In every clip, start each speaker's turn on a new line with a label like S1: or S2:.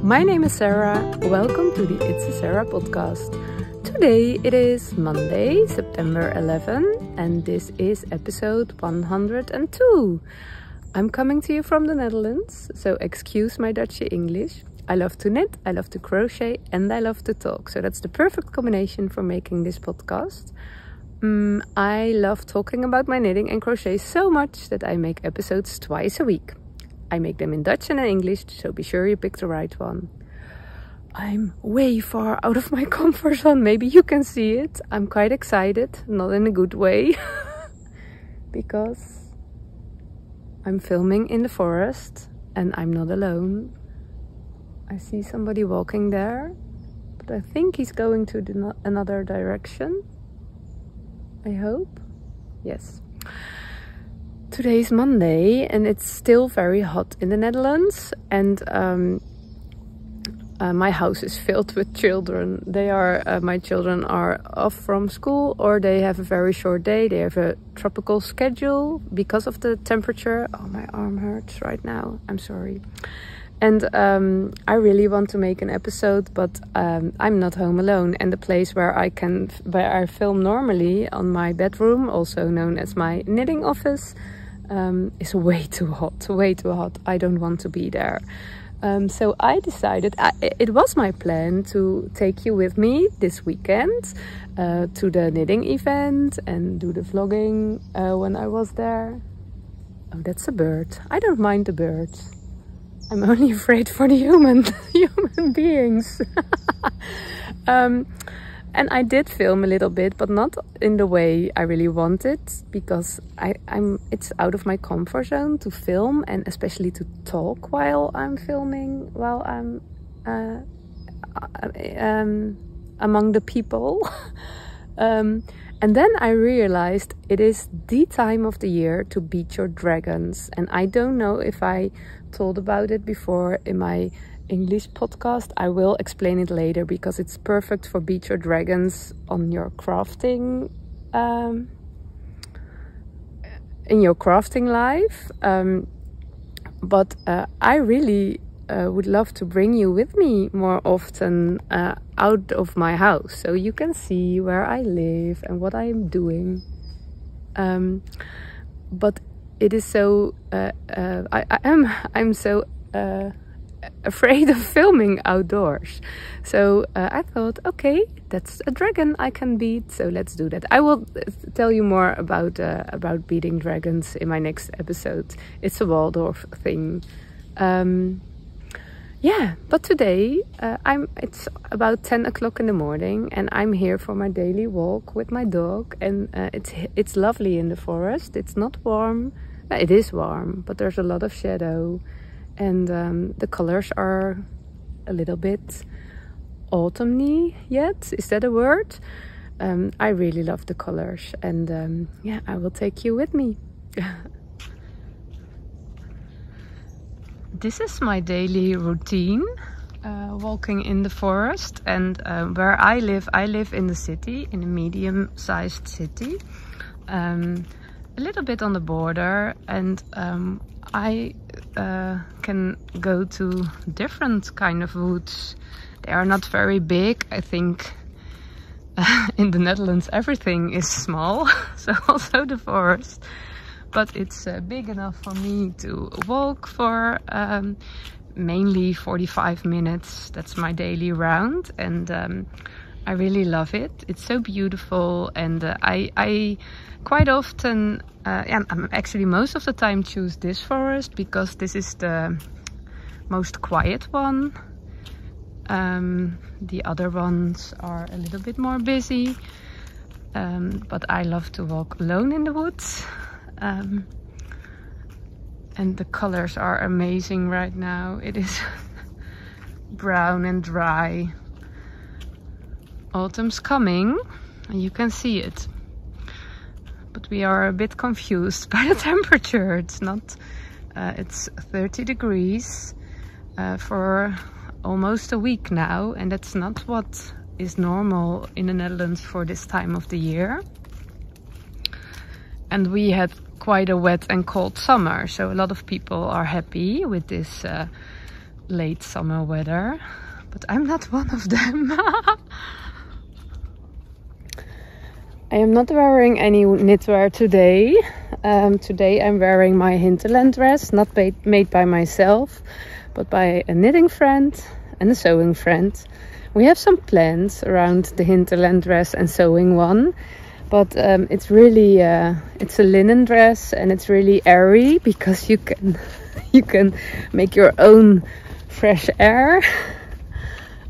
S1: my name is Sarah. Welcome to the It's a Sarah podcast. Today it is Monday, September 11, and this is episode 102. I'm coming to you from the Netherlands, so excuse my Dutchy English. I love to knit, I love to crochet, and I love to talk. So that's the perfect combination for making this podcast. I love talking about my knitting and crochet so much that I make episodes twice a week. I make them in Dutch and in English, so be sure you pick the right one. I'm way far out of my comfort zone. Maybe you can see it. I'm quite excited, not in a good way, because I'm filming in the forest and I'm not alone. I see somebody walking there, but I think he's going to another direction. I hope. Yes. Today's Monday and it's still very hot in the Netherlands, and my house is filled with children. My children are off from school, or they have a very short day. They have a tropical schedule because of the temperature. Oh, my arm hurts right now. I'm sorry. And I really want to make an episode, but I'm not home alone. And the place where I film normally, on my bedroom, also known as my knitting office, is way too hot. Way too hot. I don't want to be there. So I decided, it was my plan to take you with me this weekend to the knitting event and do the vlogging when I was there. Oh, that's a bird. I don't mind the birds. I'm only afraid for the human beings. And I did film a little bit, but not in the way I really wanted, because it's out of my comfort zone to film, and especially to talk while I'm filming, while I'm among the people. And then I realized it is the time of the year to beat your dragons. And I don't know if I told about it before in my English podcast. I will explain it later, because it's perfect for beat your dragons on your crafting, in your crafting life. But I really would love to bring you with me more often out of my house, so you can see where I live and what I am doing. But it is so I'm so afraid of filming outdoors, so I thought, okay, that's a dragon I can beat, so let's do that. I will tell you more about beating dragons in my next episode. It's a Waldorf thing. Yeah, but today it's about 10 o'clock in the morning, and I'm here for my daily walk with my dog, and it's lovely in the forest. It's not warm. It is warm, but there's a lot of shadow, and the colors are a little bit autumny yet. Is that a word? I really love the colors, and yeah, I will take you with me. This is my daily routine, walking in the forest. And where I live in the city, in a medium-sized city, a little bit on the border, and I can go to different kind of woods. They are not very big. I think in the Netherlands everything is small, so also the forest. But it's big enough for me to walk for mainly 45 minutes. That's my daily round, and I really love it. It's so beautiful, and I quite often, actually most of the time, choose this forest because this is the most quiet one. The other ones are a little bit more busy, but I love to walk alone in the woods. And the colors are amazing right now. It is brown and dry. Autumn's coming, and you can see it. But we are a bit confused by the temperature. It's not, it's 30 degrees for almost a week now, and that's not what is normal in the Netherlands for this time of the year. And we had quite a wet and cold summer, so a lot of people are happy with this late summer weather, but I'm not one of them. I am not wearing any knitwear today. Today I'm wearing my hinterland dress, not made by myself, but by a knitting friend and a sewing friend. We have some plans around the hinterland dress and sewing one, but it's really it's a linen dress, and it's really airy because you can make your own fresh air.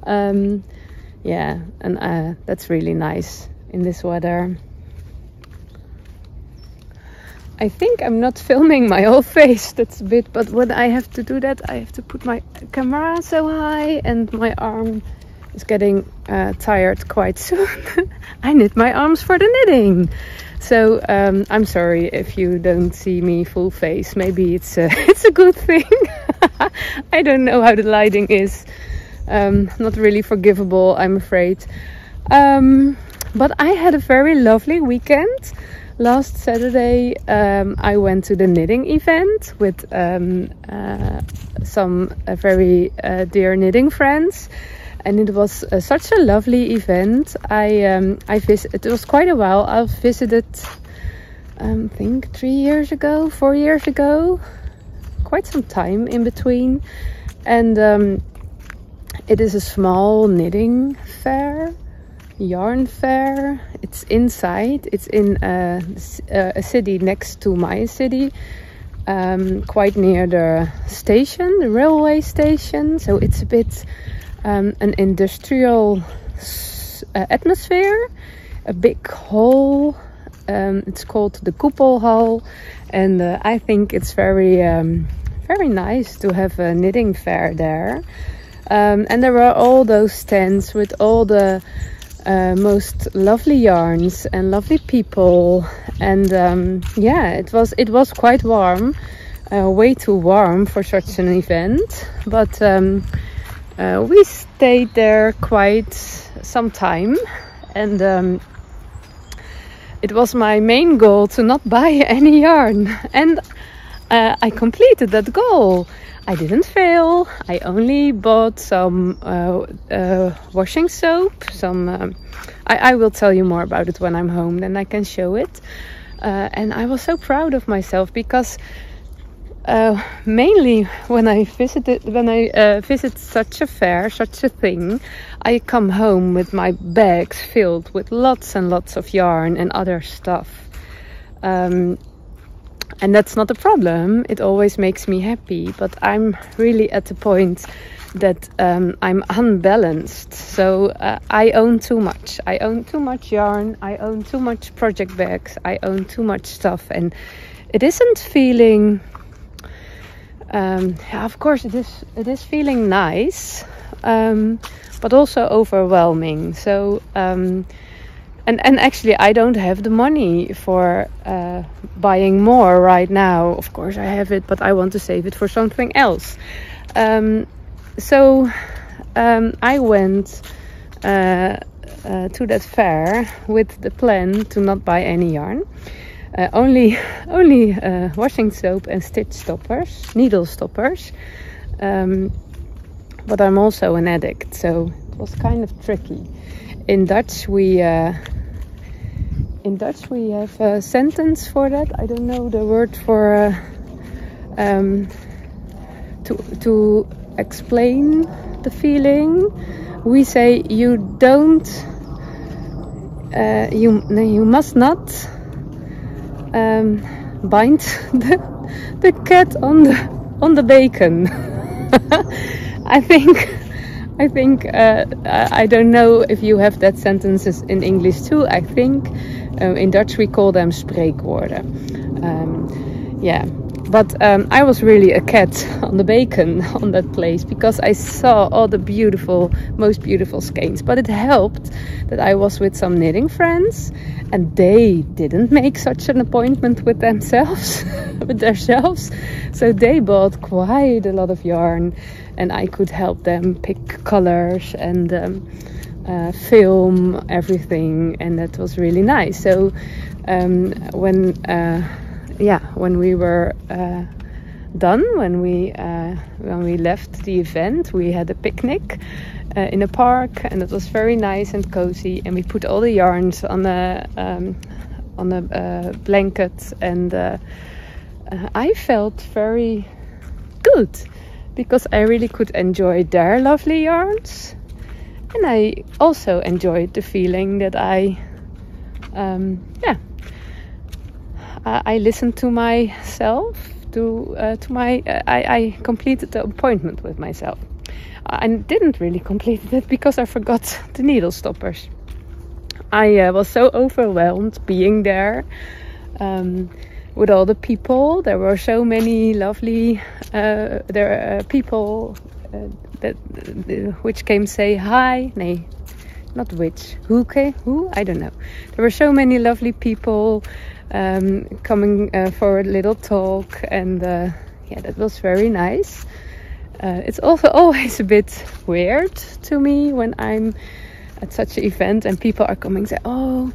S1: Yeah, and that's really nice in this weather. I think I'm not filming my whole face, that's a bit, but when I have to do that, I have to put my camera so high, and my arm is getting tired quite soon. I knit my arms for the knitting, so I'm sorry if you don't see me full face. Maybe it's a good thing. I don't know how the lighting is. Not really forgivable, I'm afraid. But I had a very lovely weekend. Last Saturday I went to the knitting event with some very dear knitting friends, and it was such a lovely event. It was quite a while. I visited I think 4 years ago, quite some time in between, and it is a small knitting fair, yarn fair. It's inside. It's in a city next to my city, quite near the station, the railway station. So it's a bit an industrial atmosphere. A big hall. It's called the Koepelhal, and I think it's very nice to have a knitting fair there. And there were all those stands with all the most lovely yarns and lovely people, and yeah, it was quite warm, way too warm for such an event, but we stayed there quite some time, and it was my main goal to not buy any yarn, and I completed that goal. I didn't fail. I only bought some washing soap. I will tell you more about it when I'm home, then I can show it. And I was so proud of myself because mainly when I visit such a fair, such a thing, I come home with my bags filled with lots and lots of yarn and other stuff. And that's not a problem. It always makes me happy, but I'm really at the point that I'm unbalanced. So I own too much. I own too much yarn. I own too much project bags. I own too much stuff, and it isn't feeling. Yeah, of course, it is feeling nice, but also overwhelming. So. And actually, I don't have the money for buying more right now. Of course, I have it, but I want to save it for something else. So I went to that fair with the plan to not buy any yarn. Only washing soap and stitch stoppers, needle stoppers. But I'm also an addict, so it was kind of tricky. In Dutch we have a sentence for that. I don't know the word for to explain the feeling. We say you must not bind the cat on the bacon. I think I don't know if you have that sentences in English too. I think in Dutch we call them spreekwoorden. Yeah, but I was really a cat on the bacon on that place because I saw all the most beautiful skeins. But it helped that I was with some knitting friends, and they didn't make such an appointment with themselves, so they bought quite a lot of yarn, and I could help them pick colors and film everything, and that was really nice. So when we were done when we left the event. We had a picnic in a park, and it was very nice and cozy, and we put all the yarns on a blanket, and I felt very good because I really could enjoy their lovely yarns, and I also enjoyed the feeling that I listened to myself. I completed the appointment with myself. I didn't really complete it because I forgot the needle stoppers. I was so overwhelmed being there with all the people. There were so many lovely people which came say hi. Nee, not which. Who came? Who? I don't know. There were so many lovely people coming for a little talk, and yeah, that was very nice. It's also always a bit weird to me when I'm at such an event and people are coming and say, oh,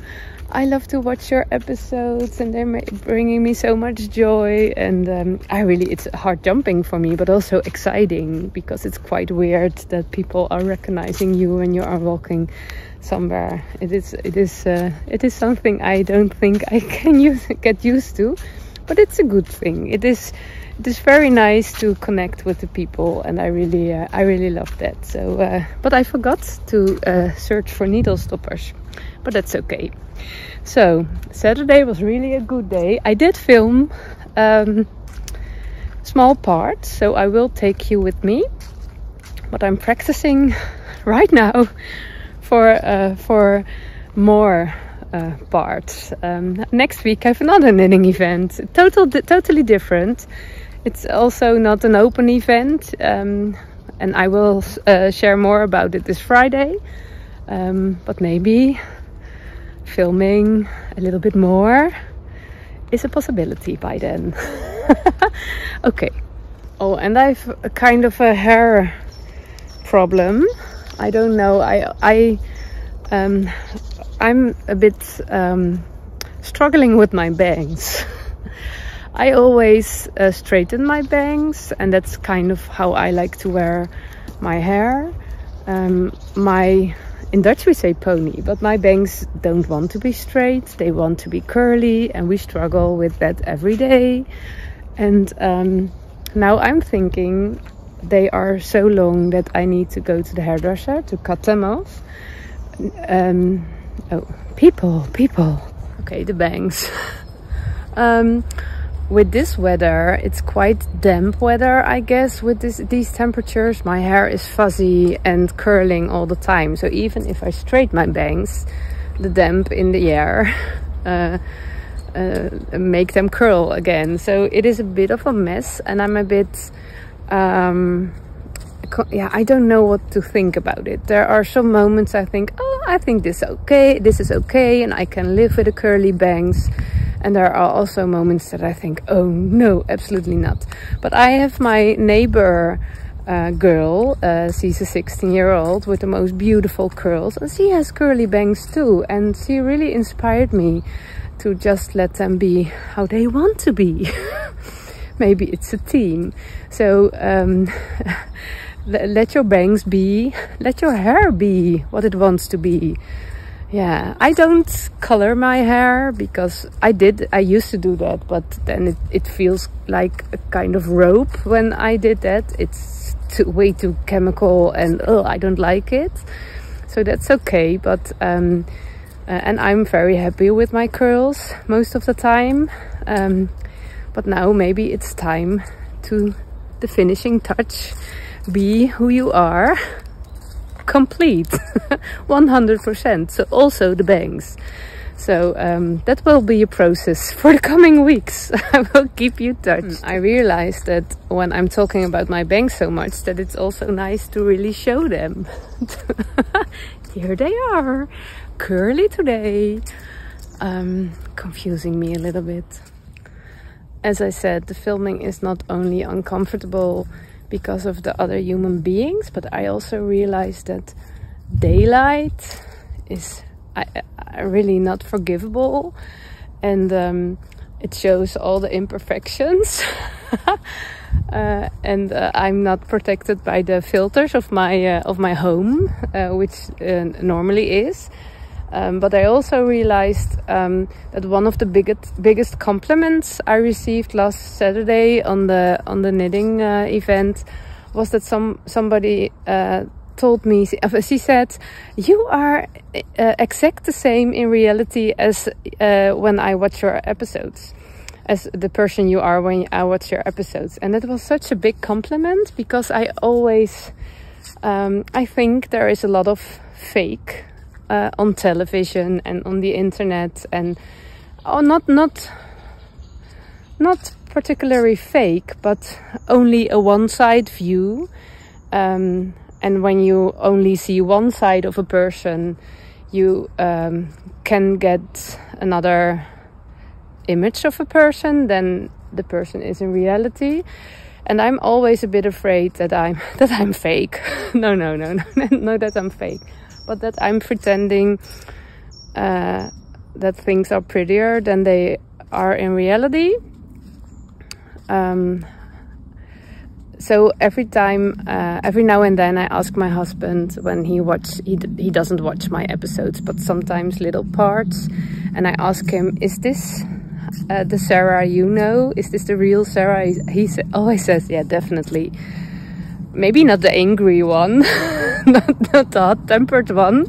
S1: I love to watch your episodes and they're bringing me so much joy. And it's heart jumping for me, but also exciting, because it's quite weird that people are recognizing you when you are walking somewhere. It is something I don't think I can get used to, but it's a good thing. It is very nice to connect with the people, and I really love that. So but I forgot to search for needle stoppers, but that's okay. So Saturday was really a good day. I did film small parts, so I will take you with me, but I'm practicing right now for more parts. Next week I have another knitting event, totally different. It's also not an open event, and I will share more about it this Friday, but maybe filming a little bit more is a possibility by then. Okay. Oh, and I've a kind of a hair problem. I don't know. I'm a bit struggling with my bangs. I always straighten my bangs, and that's kind of how I like to wear my hair. In Dutch we say pony, but my bangs don't want to be straight. They want to be curly, and we struggle with that every day. And now I'm thinking they are so long that I need to go to the hairdresser to cut them off. Oh, people. Okay, the bangs. With this weather, it's quite damp weather, I guess. With these temperatures, my hair is fuzzy and curling all the time. So even if I straighten my bangs, the damp in the air make them curl again. So it is a bit of a mess, and I'm a bit I don't know what to think about it. There are some moments I think, oh, I think this is okay, and I can live with the curly bangs. And there are also moments that I think, oh no, absolutely not. But I have my neighbor girl, she's a 16-year-old with the most beautiful curls, and she has curly bangs too, and she really inspired me to just let them be how they want to be. Maybe it's a team. So let your bangs be, let your hair be what it wants to be. Yeah, I don't color my hair because I used to do that, but then it feels like a kind of rope when I did that. It's way too chemical, and I don't like it. So that's okay, but and I'm very happy with my curls most of the time. But now maybe it's time to the finishing touch. Be who you are. Complete 100%. So also the bangs. So that will be a process for the coming weeks. I will keep you touched. I realized that when I'm talking about my bangs so much, that it's also nice to really show them. Here they are, curly today. Confusing me a little bit. As I said, the filming is not only uncomfortable because of the other human beings, but I also realized that daylight is really not forgivable, and it shows all the imperfections. And I'm not protected by the filters of my home, which normally is. But I also realized that one of the biggest compliments I received last Saturday on the knitting event was that somebody told me, she said, "You are exact the same in reality as when I watch your episodes, as the person you are when I watch your episodes." And that was such a big compliment, because I always I think there is a lot of fake on television and on the internet, and not particularly fake, but only a one-side view. And when you only see one side of a person, you can get another image of a person than the person is in reality. And I'm always a bit afraid that I'm fake. No, that I'm fake, but that I'm pretending that things are prettier than they are in reality. So every now and then I ask my husband, when he doesn't watch my episodes, but sometimes little parts, and I ask him, "Is this the Sarah you know? Is this the real Sarah?" He always says, "Yeah, definitely. Maybe not the angry one, not the hot-tempered one."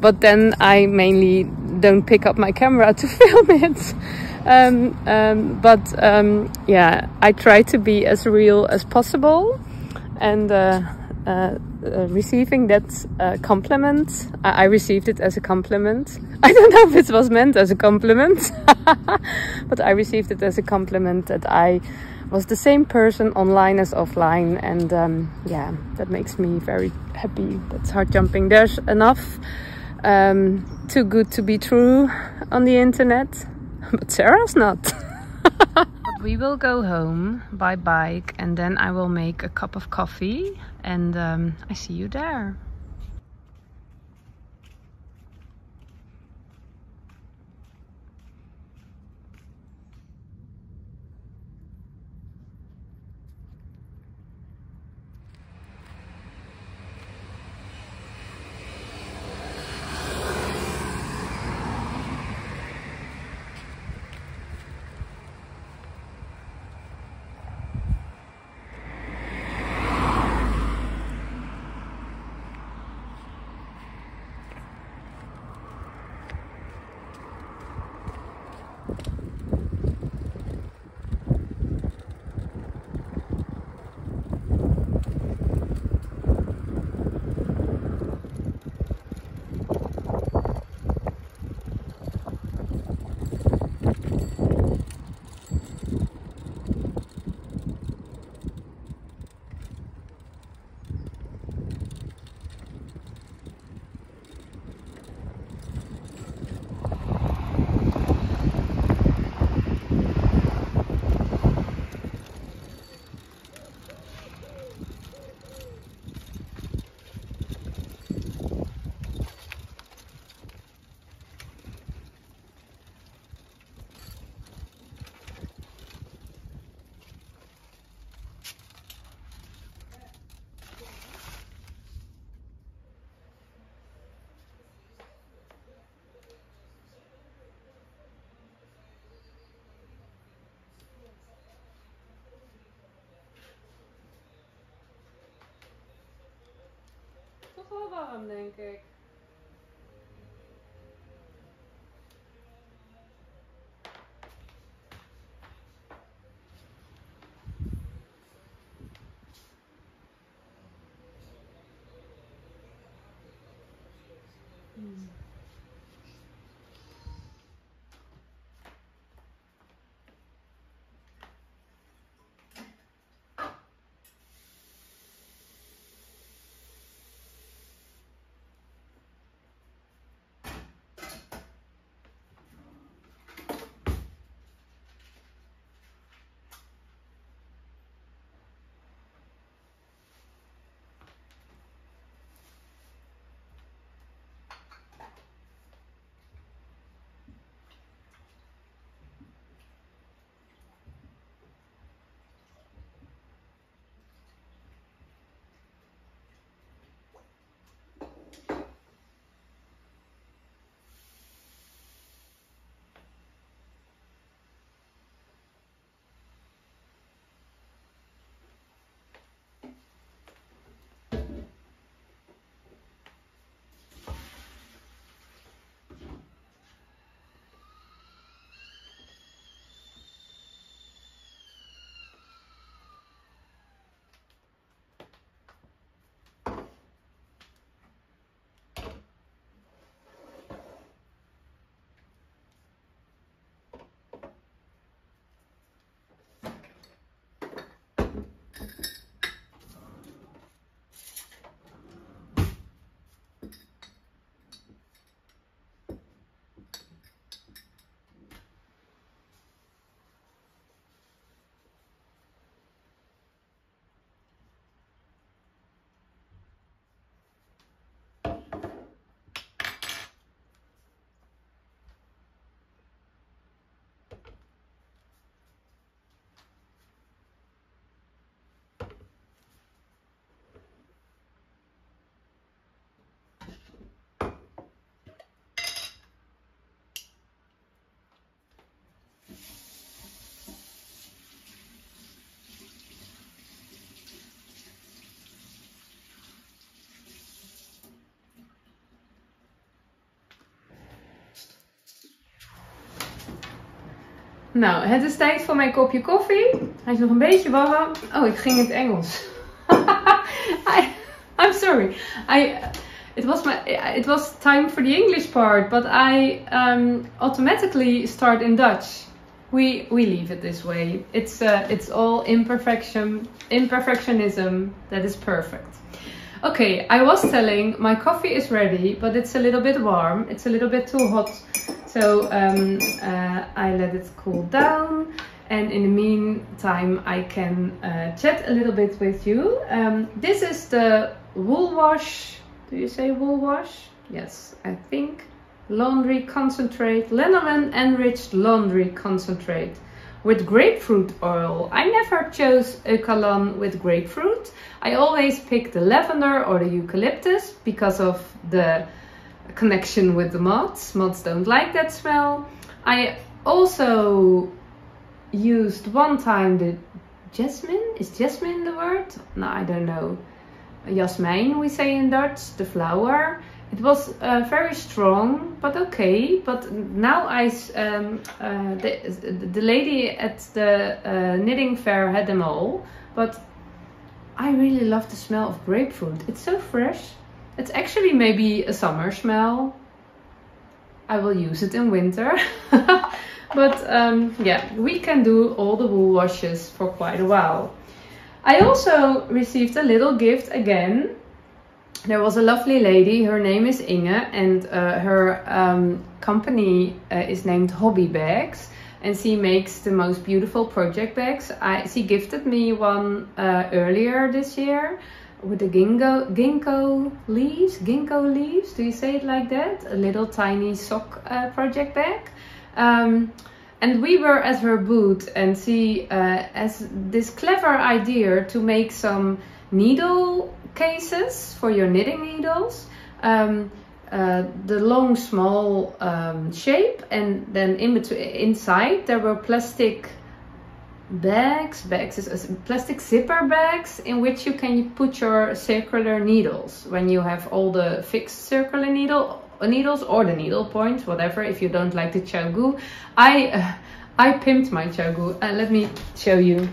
S1: But then I mainly don't pick up my camera to film it. Yeah, I try to be as real as possible, and receiving that compliment, I received it as a compliment. I don't know if it was meant as a compliment, but I received it as a compliment that I was the same person online as offline, and yeah, that makes me very happy. That's heart jumping. There's enough too good to be true on the internet. But Sarah's not. But we will go home by bike, and then I will make a cup of coffee, and I see you there. Toch wel warm, denk ik. Nou, het is tijd voor mijn kopje koffie. Hij is nog een beetje warm. Oh, ik ging in het Engels. I'm sorry. It was time for the English part, but I automatically start in Dutch. We leave it this way. It's all imperfectionism that is perfect. Okay, I was telling my coffee is ready, but it's a little bit warm. It's a little bit too hot, so I let it cool down. And in the meantime, I can chat a little bit with you. This is the wool wash. Do you say wool wash? Yes, I think. Laundry concentrate, lanolin enriched laundry concentrate with grapefruit oil. I never chose a cologne with grapefruit. I always pick the lavender or the eucalyptus because of the connection with the moths. Moths don't like that smell. I also used one time the jasmine. Is jasmine the word? No, I don't know. Jasmijn, we say in Dutch, the flower. It was very strong, but okay. But now the lady at the knitting fair had them all. But I really love the smell of grapefruit. It's so fresh. It's actually maybe a summer smell. I will use it in winter. But yeah, we can do all the wool washes for quite a while. I also received a little gift again. There was a lovely lady, her name is Inge, and her company is named Hobby Bags, and she makes the most beautiful project bags. She gifted me one earlier this year with the ginkgo leaves, do you say it like that? A little tiny sock project bag. And we were at her booth, and she has this clever idea to make some needle cases for your knitting needles. The long small shape, and then inside there were plastic plastic zipper bags in which you can put your circular needles when you have all the fixed circular needles or the needle points, whatever. If you don't like the chagu, I pimped my chagu. Let me show you.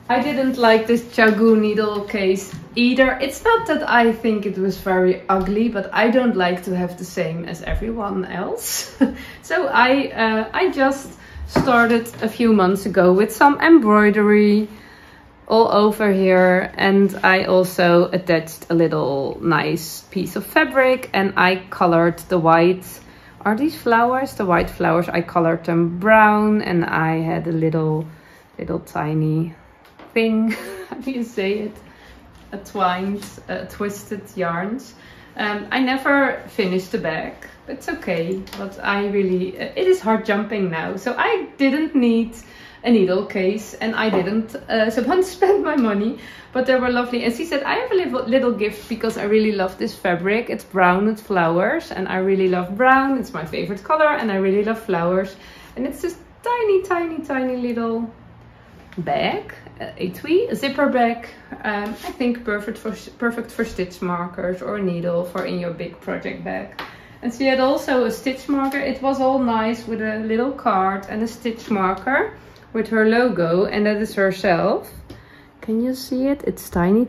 S1: I didn't like this chagu needle case either. It's not that I think it was very ugly, but I don't like to have the same as everyone else. So I just started a few months ago with some embroidery all over here, and I also attached a little nice piece of fabric, and I colored the white. Are these flowers? The white flowers, I colored them brown, and I had a little tiny thing, how do you say it? Twisted yarns. I never finished the bag. It's okay, but it is hard jumping now, so I didn't need a needle case, and I didn't want to spend my money, but they were lovely. And she said, I have a little gift because I really love this fabric. It's brown with flowers, and I really love brown. It's my favorite color, and I really love flowers. And it's this tiny little bag, a zipper bag. I think perfect for stitch markers or a needle for in your big project bag. And she had also a stitch marker. It was all nice with a little card and a stitch marker with her logo, and that is herself. Can you see it? It's tiny.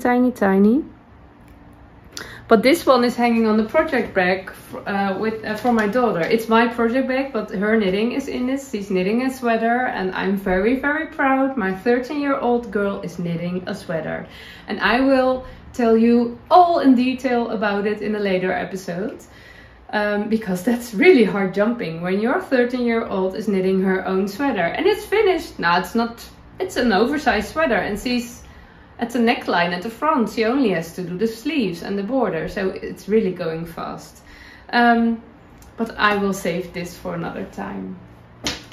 S1: But this one is hanging on the project bag for my daughter. It's my project bag, but her knitting is in it. She's knitting a sweater, and I'm very proud. My 13-year-old girl is knitting a sweater. And I will tell you all in detail about it in a later episode. Because that's really hard jumping when your 13-year-old is knitting her own sweater. And it's finished. No, it's not. It's an oversized sweater, and she's at the neckline at the front. She only has to do the sleeves and the border, so it's really going fast. But I will save this for another time.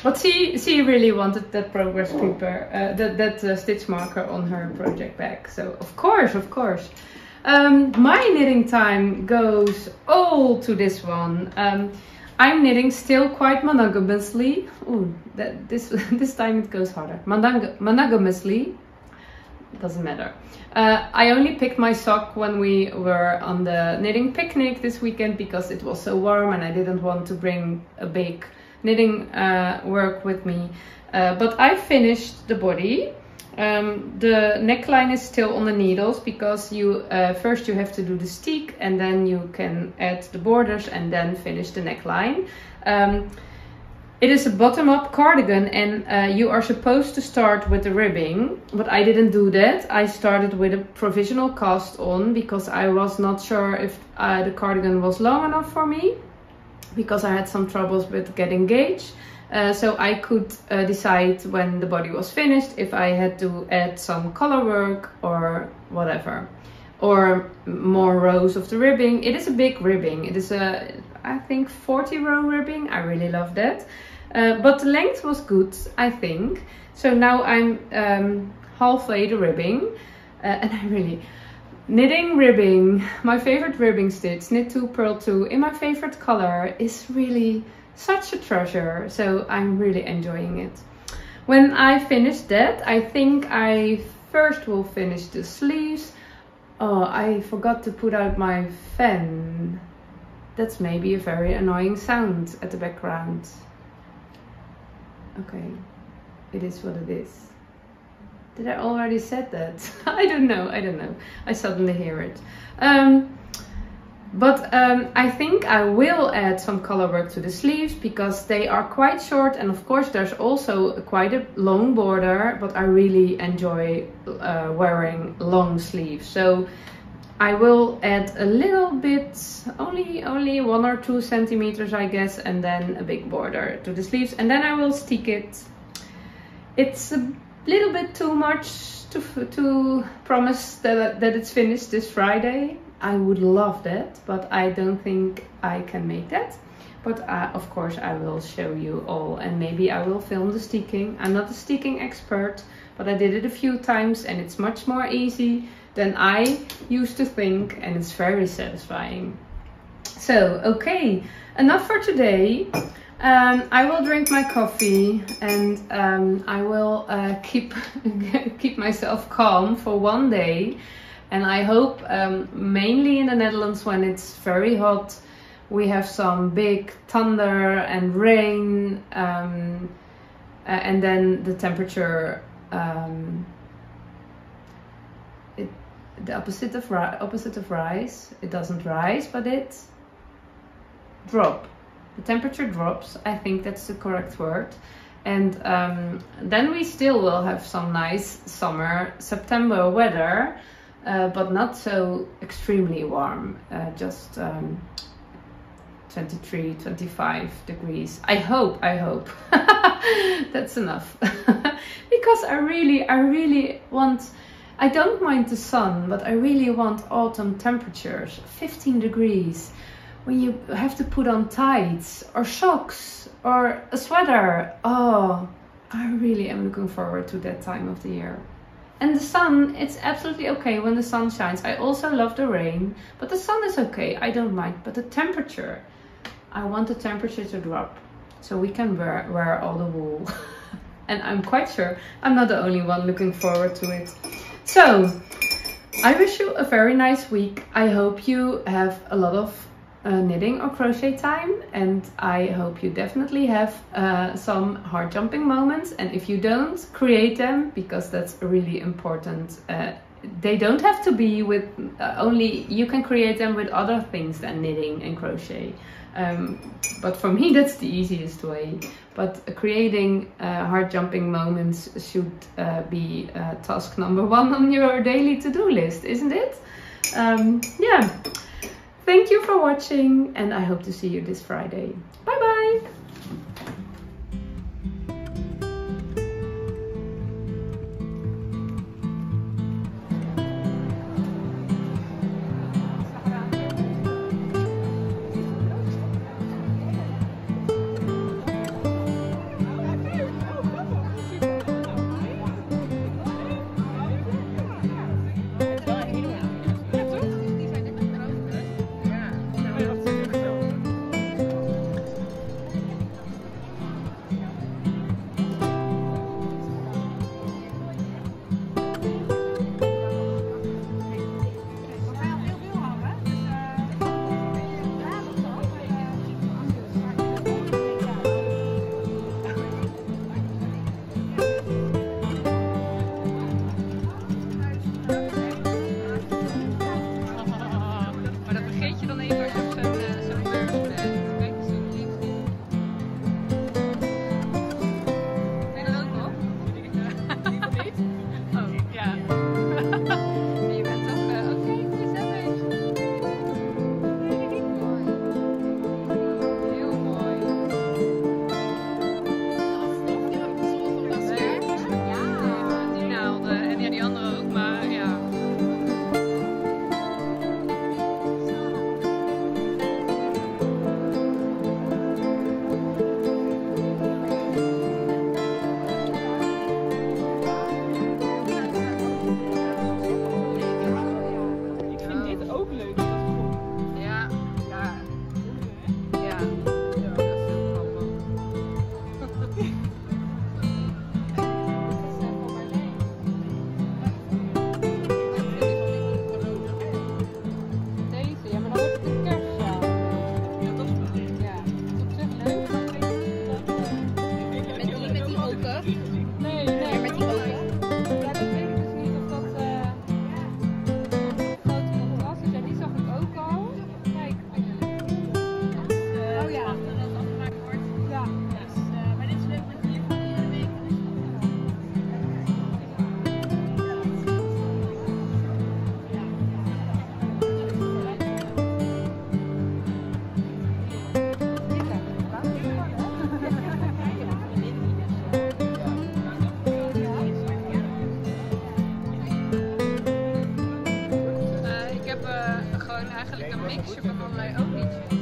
S1: But she really wanted that progress creeper, that stitch marker on her project bag. So of course. My knitting time goes all to this one. I'm knitting still quite monogamously. Ooh, this time it goes harder. Monogamously. doesn't matter. I only picked my sock when we were on the knitting picnic this weekend because it was so warm and I didn't want to bring a big knitting work with me. But I finished the body. The neckline is still on the needles because you first you have to do the steek and then you can add the borders and then finish the neckline. It is a bottom-up cardigan and you are supposed to start with the ribbing, but I didn't do that. I started with a provisional cast on because I was not sure if the cardigan was long enough for me because I had some troubles with getting gauge. So I could decide when the body was finished if I had to add some color work or whatever. Or more rows of the ribbing. It is a big ribbing. It is a, I think, 40 row ribbing. I really love that. But the length was good, I think. So now I'm halfway the ribbing. And I really... Knitting ribbing, my favorite ribbing stitch, knit 2, purl 2, in my favorite color, is really such a treasure. So I'm really enjoying it. When I finish that, I think I first will finish the sleeves. Oh, I forgot to put out my fan. That's maybe a very annoying sound at the background. Okay, it is what it is. Did I already said that? I don't know. I suddenly hear it. But I think I will add some color work to the sleeves because they are quite short, and of course there's also quite a long border, but I really enjoy wearing long sleeves. So I will add a little bit, only 1 or 2 centimeters I guess, and then a big border to the sleeves, and then I will stick it. It's a little bit too much to promise that it's finished this Friday. I would love that, but I don't think I can make that. But of course I will show you all, and maybe I will film the steeking. I'm not a steeking expert, but I did it a few times and it's much more easy than I used to think, and it's very satisfying. So, okay, enough for today. I will drink my coffee and I will keep myself calm for one day. And I hope mainly in the Netherlands, when it's very hot, we have some big thunder and rain, and then the temperature, the opposite of rise. It doesn't rise, but it drop. The temperature drops. I think that's the correct word. And then we still will have some nice summer September weather. But not so extremely warm, just 23, 25 degrees. I hope that's enough. Because I really want, I don't mind the sun, but I really want autumn temperatures, 15 degrees, when you have to put on tights or socks or a sweater. Oh, I really am looking forward to that time of the year. And the sun, it's absolutely okay when the sun shines. I also love the rain, but the sun is okay, I don't mind. But the temperature, I want the temperature to drop so we can wear all the wool. And I'm quite sure I'm not the only one looking forward to it. So, I wish you a very nice week. I hope you have a lot of knitting or crochet time, and I hope you definitely have some heart jumping moments, and if you don't, create them, because that's really important. They don't have to be with only, you can create them with other things than knitting and crochet, but for me that's the easiest way. But creating heart jumping moments should be task number 1 on your daily to-do list, isn't it? Yeah. Thank you for watching, and I hope to see you this Friday. Bye bye! gewoon eigenlijk een mixje van allerlei olietjes.